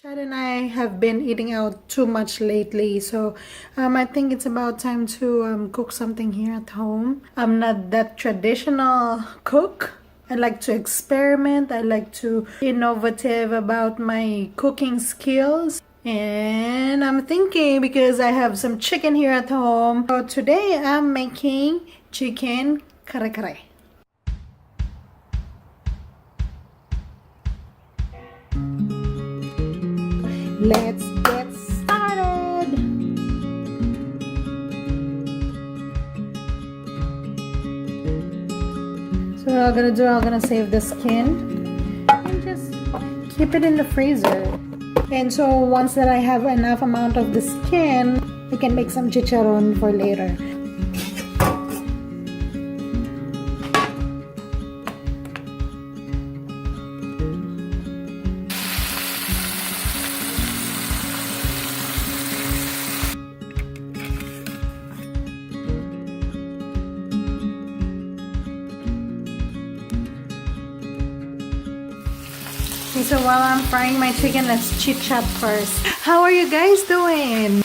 Chad and I have been eating out too much lately, so I think it's about time to cook something here at home. I'm not that traditional cook. I like to experiment. I like to be innovative about my cooking skills. And I'm thinking because I have some chicken here at home. So today I'm making chicken kare kare. Let's get started. So what I'm gonna save the skin and just keep it in the freezer. And so once that I have enough amount of the skin, I can make some chicharron for later. Okay, so while I'm frying my chicken, let's chit chat first. How are you guys doing?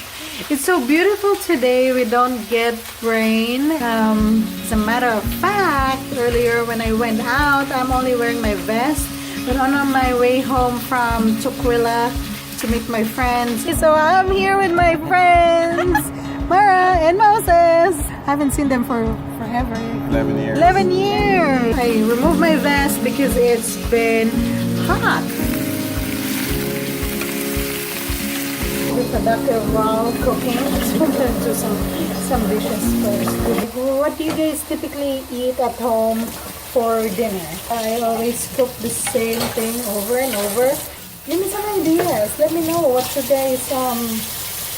It's so beautiful today. We don't get rain. As a matter of fact, earlier when I went out, I'm only wearing my vest. But on my way home from Tukwila to meet my friends. So I'm here with my friends, Mara and Moses. I haven't seen them for forever. 11 years. 11 years. I removed my vest because it's been hot. Be productive while cooking. So I'm gonna do some dishes first. What do you guys typically eat at home for dinner? I always cook the same thing over and over. Give me some ideas. Let me know what you guys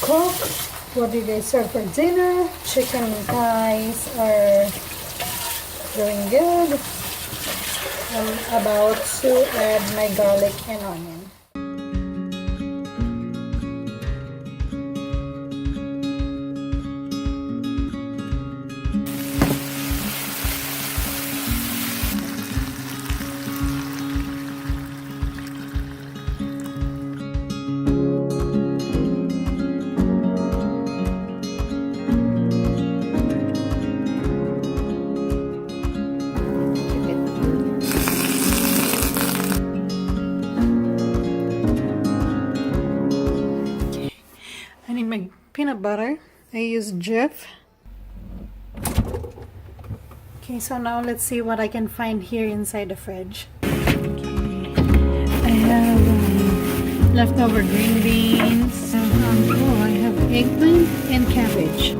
cook. What do you guys serve for dinner? Chicken thighs are doing good. I'm about to add my garlic and onion. My peanut butter. I use Jif. Okay, so now let's see what I can find here inside the fridge. Okay. I have leftover green beans. Oh, I have eggplant and cabbage.